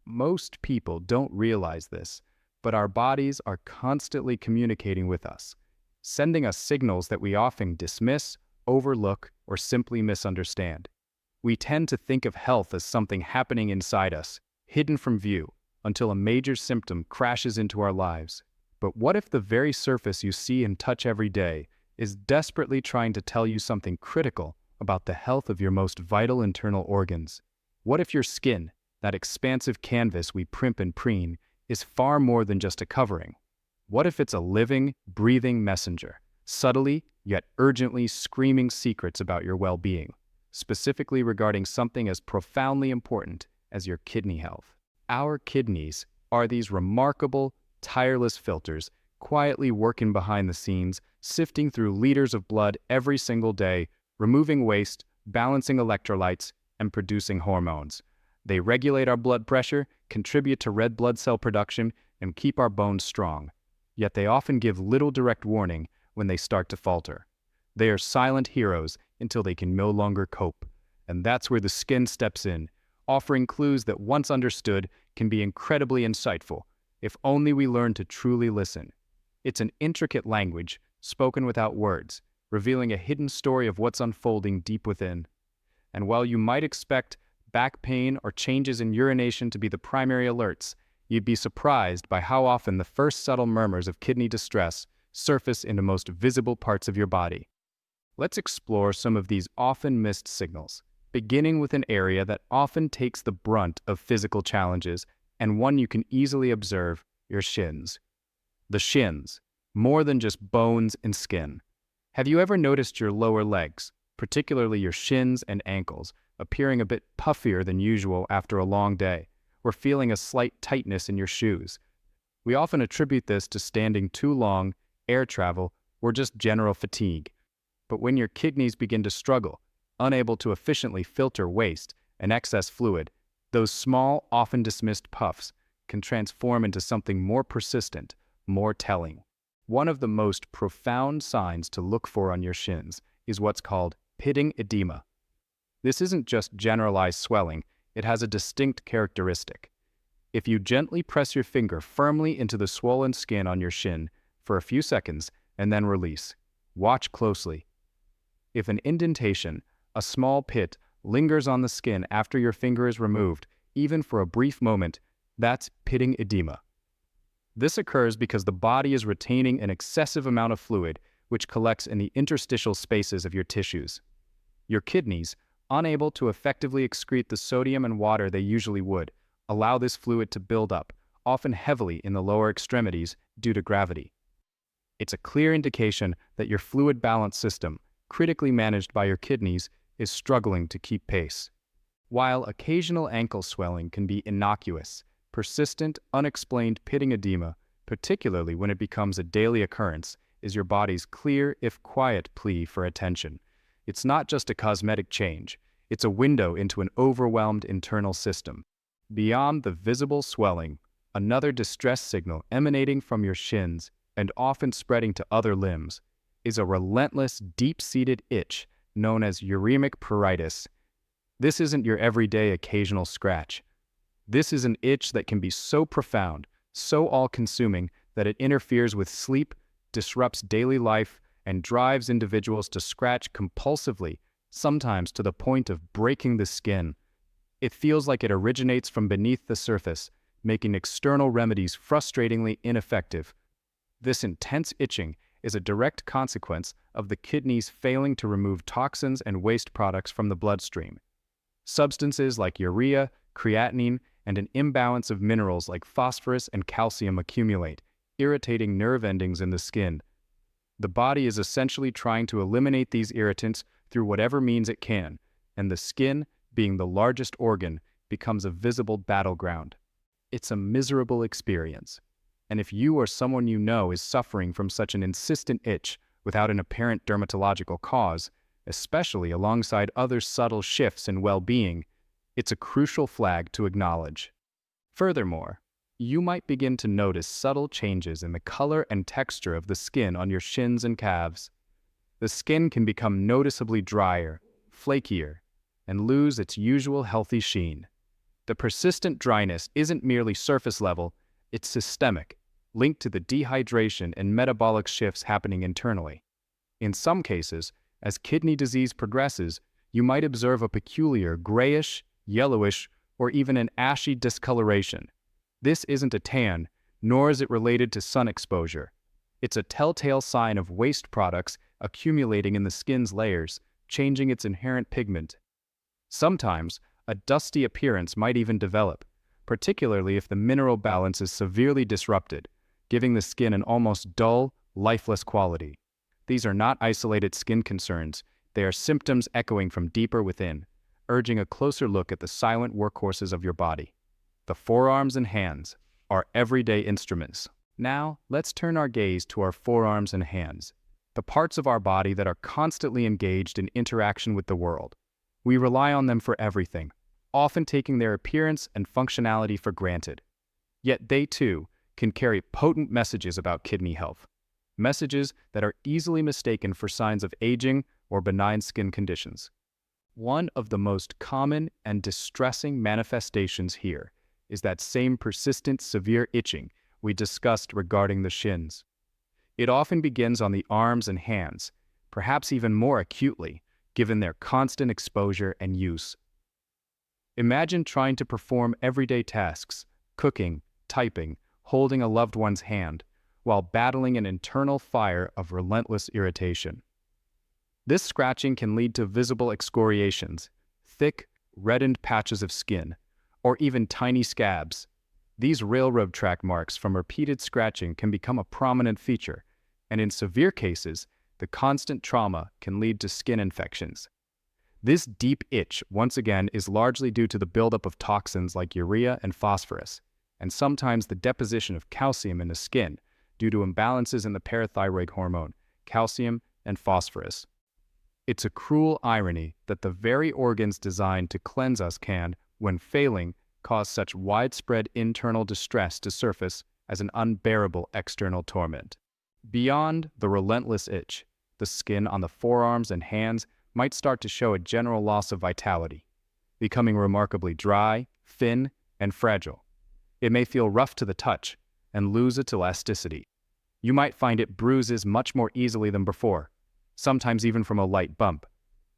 Most people don't realize this, but our bodies are constantly communicating with us, sending us signals that we often dismiss, overlook, or simply misunderstand. We tend to think of health as something happening inside us, hidden from view, until a major symptom crashes into our lives. But what if the very surface you see and touch every day is desperately trying to tell you something critical about the health of your most vital internal organs? What if your skin, that expansive canvas we primp and preen, is far more than just a covering? What if it's a living, breathing messenger, subtly yet urgently screaming secrets about your well-being, specifically regarding something as profoundly important as your kidney health? Our kidneys are these remarkable, tireless filters, quietly working behind the scenes, sifting through liters of blood every single day, removing waste, balancing electrolytes, and producing hormones. They regulate our blood pressure, contribute to red blood cell production, and keep our bones strong. Yet they often give little direct warning when they start to falter. They are silent heroes until they can no longer cope. And that's where the skin steps in, offering clues that, once understood, can be incredibly insightful, if only we learn to truly listen. It's an intricate language, spoken without words, revealing a hidden story of what's unfolding deep within. And while you might expect back pain or changes in urination to be the primary alerts, you'd be surprised by how often the first subtle murmurs of kidney distress surface in the most visible parts of your body. Let's explore some of these often missed signals, beginning with an area that often takes the brunt of physical challenges and one you can easily observe: your shins. The shins, more than just bones and skin. Have you ever noticed your lower legs, particularly your shins and ankles, appearing a bit puffier than usual after a long day, or feeling a slight tightness in your shoes? We often attribute this to standing too long, air travel, or just general fatigue. But when your kidneys begin to struggle, unable to efficiently filter waste and excess fluid, those small, often dismissed puffs can transform into something more persistent, more telling. One of the most profound signs to look for on your shins is what's called pitting edema. This isn't just generalized swelling, it has a distinct characteristic. If you gently press your finger firmly into the swollen skin on your shin for a few seconds and then release, watch closely. If an indentation, a small pit, lingers on the skin after your finger is removed, even for a brief moment, that's pitting edema. This occurs because the body is retaining an excessive amount of fluid which collects in the interstitial spaces of your tissues. Your kidneys, unable to effectively excrete the sodium and water they usually would, allow this fluid to build up, often heavily in the lower extremities due to gravity. It's a clear indication that your fluid balance system, critically managed by your kidneys, is struggling to keep pace. While occasional ankle swelling can be innocuous, persistent, unexplained pitting edema, particularly when it becomes a daily occurrence, is your body's clear, if quiet, plea for attention. It's not just a cosmetic change, it's a window into an overwhelmed internal system. Beyond the visible swelling, another distress signal emanating from your shins and often spreading to other limbs is a relentless, deep-seated itch known as uremic pruritus. This isn't your everyday occasional scratch. This is an itch that can be so profound, so all-consuming, that it interferes with sleep, disrupts daily life, and drives individuals to scratch compulsively, sometimes to the point of breaking the skin. It feels like it originates from beneath the surface, making external remedies frustratingly ineffective. This intense itching is a direct consequence of the kidneys failing to remove toxins and waste products from the bloodstream. Substances like urea, creatinine, and an imbalance of minerals like phosphorus and calcium accumulate, irritating nerve endings in the skin. The body is essentially trying to eliminate these irritants through whatever means it can, and the skin, being the largest organ, becomes a visible battleground. It's a miserable experience. And if you or someone you know is suffering from such an insistent itch without an apparent dermatological cause, especially alongside other subtle shifts in well-being, it's a crucial flag to acknowledge. Furthermore, you might begin to notice subtle changes in the color and texture of the skin on your shins and calves. The skin can become noticeably drier, flakier, and lose its usual healthy sheen. The persistent dryness isn't merely surface level, it's systemic, linked to the dehydration and metabolic shifts happening internally. In some cases, as kidney disease progresses, you might observe a peculiar grayish, yellowish, or even an ashy discoloration. This isn't a tan, nor is it related to sun exposure. It's a telltale sign of waste products accumulating in the skin's layers, changing its inherent pigment. Sometimes, a dusty appearance might even develop, particularly if the mineral balance is severely disrupted, giving the skin an almost dull, lifeless quality. These are not isolated skin concerns, they are symptoms echoing from deeper within, urging a closer look at the silent workhorses of your body. The forearms and hands, our everyday instruments. Now, let's turn our gaze to our forearms and hands, the parts of our body that are constantly engaged in interaction with the world. We rely on them for everything, often taking their appearance and functionality for granted. Yet they, too, can carry potent messages about kidney health, messages that are easily mistaken for signs of aging or benign skin conditions. One of the most common and distressing manifestations here is that same persistent severe itching we discussed regarding the shins. It often begins on the arms and hands, perhaps even more acutely, given their constant exposure and use. Imagine trying to perform everyday tasks, cooking, typing, holding a loved one's hand, while battling an internal fire of relentless irritation. This scratching can lead to visible excoriations, thick, reddened patches of skin, or even tiny scabs. These railroad track marks from repeated scratching can become a prominent feature, and in severe cases, the constant trauma can lead to skin infections. This deep itch, once again, is largely due to the buildup of toxins like urea and phosphorus, and sometimes the deposition of calcium in the skin due to imbalances in the parathyroid hormone, calcium and phosphorus. It's a cruel irony that the very organs designed to cleanse us can, when failing, cause such widespread internal distress to surface as an unbearable external torment. Beyond the relentless itch, the skin on the forearms and hands might start to show a general loss of vitality, becoming remarkably dry, thin, and fragile. It may feel rough to the touch and lose its elasticity. You might find it bruises much more easily than before, sometimes even from a light bump.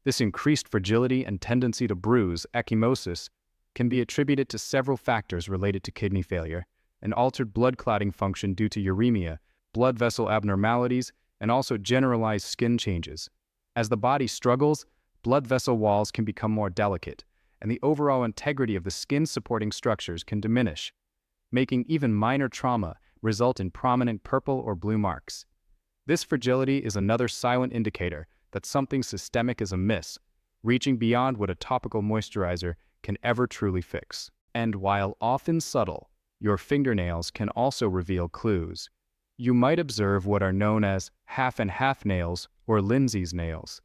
This increased fragility and tendency to bruise, ecchymosis, can be attributed to several factors related to kidney failure, and altered blood clotting function due to uremia, blood vessel abnormalities, and also generalized skin changes. As the body struggles, blood vessel walls can become more delicate, and the overall integrity of the skin-supporting structures can diminish, making even minor trauma result in prominent purple or blue marks. This fragility is another silent indicator that something systemic is amiss, reaching beyond what a topical moisturizer can ever truly fix. And while often subtle, your fingernails can also reveal clues. You might observe what are known as half and half nails or Lindsay's nails.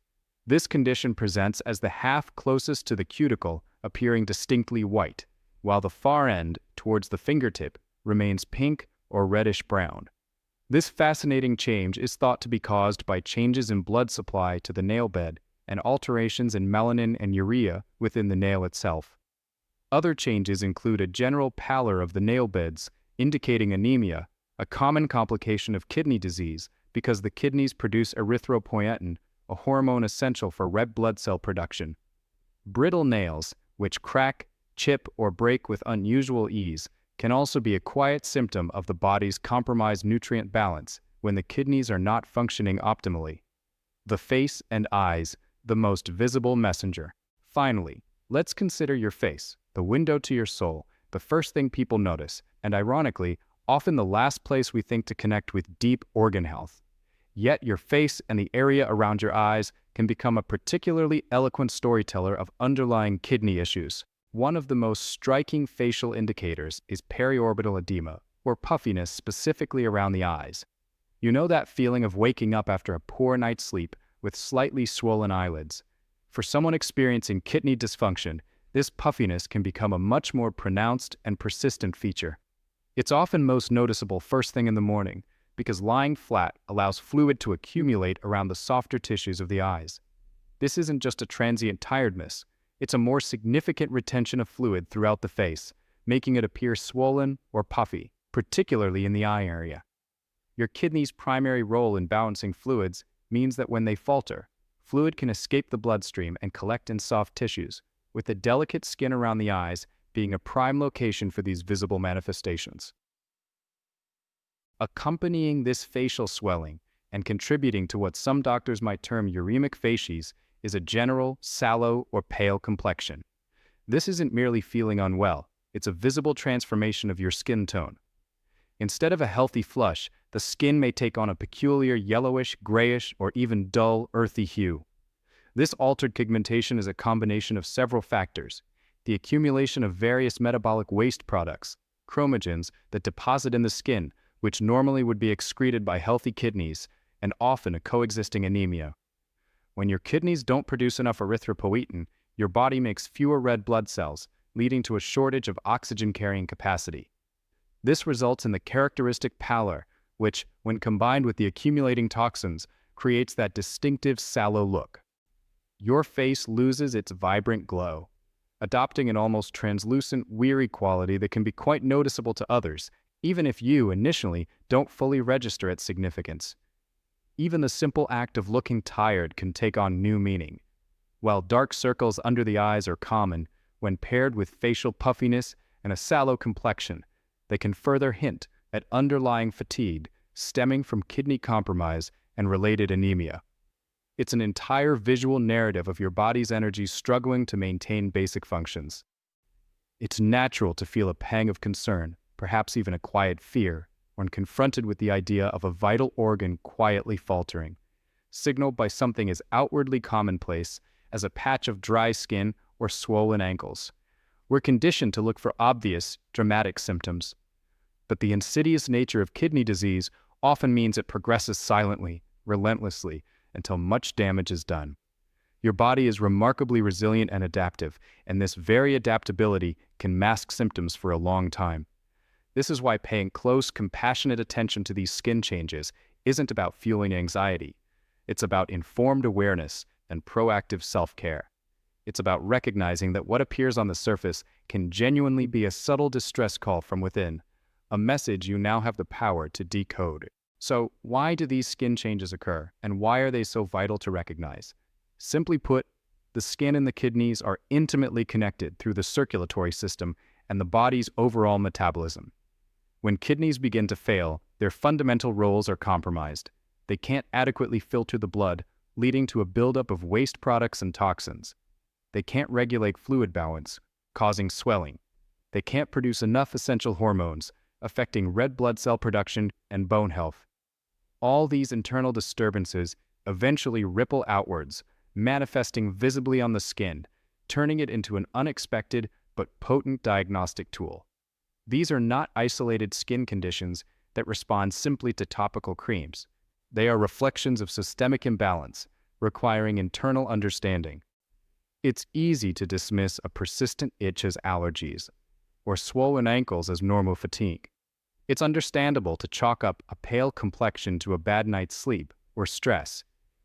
This condition presents as the half closest to the cuticle appearing distinctly white, while the far end, towards the fingertip, remains pink or reddish-brown. This fascinating change is thought to be caused by changes in blood supply to the nail bed and alterations in melanin and urea within the nail itself. Other changes include a general pallor of the nail beds, indicating anemia, a common complication of kidney disease because the kidneys produce erythropoietin, a hormone essential for red blood cell production. Brittle nails, which crack, chip, or break with unusual ease, can also be a quiet symptom of the body's compromised nutrient balance when the kidneys are not functioning optimally. The face and eyes, the most visible messenger. Finally, let's consider your face, the window to your soul, the first thing people notice, and ironically, often the last place we think to connect with deep organ health. Yet your face and the area around your eyes can become a particularly eloquent storyteller of underlying kidney issues. One of the most striking facial indicators is periorbital edema, or puffiness specifically around the eyes. You know that feeling of waking up after a poor night's sleep with slightly swollen eyelids. For someone experiencing kidney dysfunction, this puffiness can become a much more pronounced and persistent feature. It's often most noticeable first thing in the morning because lying flat allows fluid to accumulate around the softer tissues of the eyes. This isn't just a transient tiredness, It's a more significant retention of fluid throughout the face, making it appear swollen or puffy, particularly in the eye area. Your kidney's primary role in balancing fluids means that when they falter, fluid can escape the bloodstream and collect in soft tissues, with the delicate skin around the eyes being a prime location for these visible manifestations. Accompanying this facial swelling and contributing to what some doctors might term uremic facies is a general, sallow, or pale complexion. This isn't merely feeling unwell, it's a visible transformation of your skin tone. Instead of a healthy flush, the skin may take on a peculiar yellowish, grayish, or even dull, earthy hue. This altered pigmentation is a combination of several factors: the accumulation of various metabolic waste products, chromogens that deposit in the skin, which normally would be excreted by healthy kidneys, and often a coexisting anemia. When your kidneys don't produce enough erythropoietin, your body makes fewer red blood cells, leading to a shortage of oxygen-carrying capacity. This results in the characteristic pallor, which, when combined with the accumulating toxins, creates that distinctive sallow look. Your face loses its vibrant glow, adopting an almost translucent, weary quality that can be quite noticeable to others, even if you, initially, don't fully register its significance. Even the simple act of looking tired can take on new meaning. While dark circles under the eyes are common, when paired with facial puffiness and a sallow complexion, they can further hint at underlying fatigue stemming from kidney compromise and related anemia. It's an entire visual narrative of your body's energy struggling to maintain basic functions. It's natural to feel a pang of concern, perhaps even a quiet fear, when confronted with the idea of a vital organ quietly faltering, signaled by something as outwardly commonplace as a patch of dry skin or swollen ankles. We're conditioned to look for obvious, dramatic symptoms. But the insidious nature of kidney disease often means it progresses silently, relentlessly, until much damage is done. Your body is remarkably resilient and adaptive, and this very adaptability can mask symptoms for a long time. This is why paying close, compassionate attention to these skin changes isn't about fueling anxiety. It's about informed awareness and proactive self-care. It's about recognizing that what appears on the surface can genuinely be a subtle distress call from within, a message you now have the power to decode. So, why do these skin changes occur, and why are they so vital to recognize? Simply put, the skin and the kidneys are intimately connected through the circulatory system and the body's overall metabolism. When kidneys begin to fail, their fundamental roles are compromised. They can't adequately filter the blood, leading to a buildup of waste products and toxins. They can't regulate fluid balance, causing swelling. They can't produce enough essential hormones, affecting red blood cell production and bone health. All these internal disturbances eventually ripple outwards, manifesting visibly on the skin, turning it into an unexpected but potent diagnostic tool. These are not isolated skin conditions that respond simply to topical creams. They are reflections of systemic imbalance, requiring internal understanding. It's easy to dismiss a persistent itch as allergies, or swollen ankles as normal fatigue. It's understandable to chalk up a pale complexion to a bad night's sleep or stress.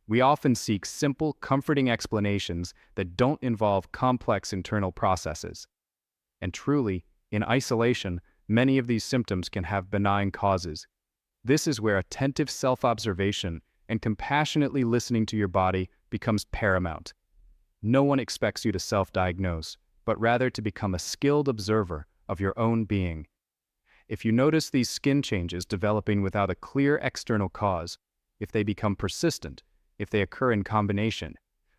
We often seek simple, comforting explanations that don't involve complex internal processes. And truly, in isolation, many of these symptoms can have benign causes. This is where attentive self-observation and compassionately listening to your body becomes paramount. No one expects you to self-diagnose, but rather to become a skilled observer of your own being. If you notice these skin changes developing without a clear external cause, if they become persistent, if they occur in combination,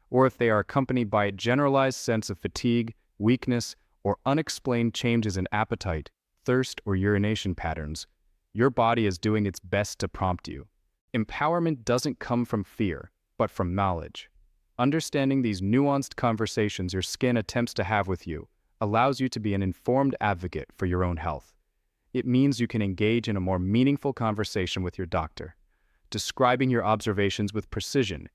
or if they are accompanied by a generalized sense of fatigue, weakness, or unexplained changes in appetite, thirst, or urination patterns, your body is doing its best to prompt you. Empowerment doesn't come from fear, but from knowledge. Understanding these nuanced conversations your skin attempts to have with you allows you to be an informed advocate for your own health. It means you can engage in a more meaningful conversation with your doctor, describing your observations with precision,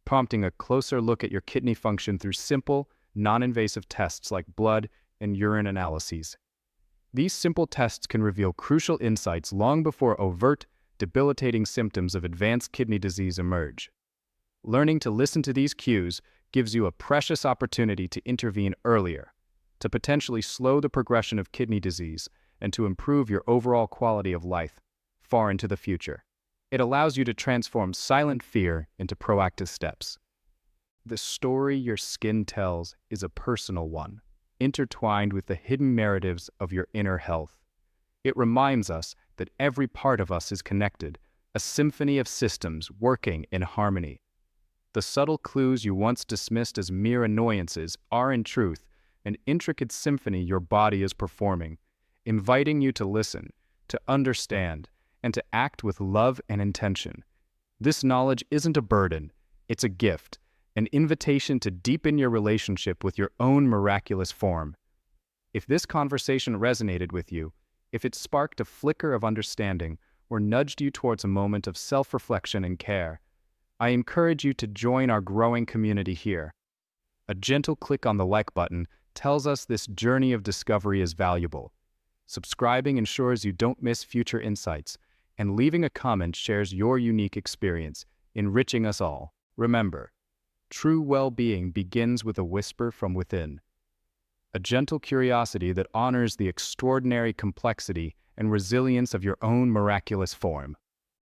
prompting a closer look at your kidney function through simple, non-invasive tests like blood and urine analyses. These simple tests can reveal crucial insights long before overt, debilitating symptoms of advanced kidney disease emerge. Learning to listen to these cues gives you a precious opportunity to intervene earlier, to potentially slow the progression of kidney disease and to improve your overall quality of life far into the future. It allows you to transform silent fear into proactive steps. The story your skin tells is a personal one, intertwined with the hidden narratives of your inner health. It reminds us that every part of us is connected, a symphony of systems working in harmony. The subtle clues you once dismissed as mere annoyances are in truth an intricate symphony your body is performing, inviting you to listen, to understand, and to act with love and intention. This knowledge isn't a burden, it's a gift, an invitation to deepen your relationship with your own miraculous form. If this conversation resonated with you, if it sparked a flicker of understanding or nudged you towards a moment of self-reflection and care, I encourage you to join our growing community here. A gentle click on the like button tells us this journey of discovery is valuable. Subscribing ensures you don't miss future insights, and leaving a comment shares your unique experience, enriching us all. Remember, true well-being begins with a whisper from within, a gentle curiosity that honors the extraordinary complexity and resilience of your own miraculous form.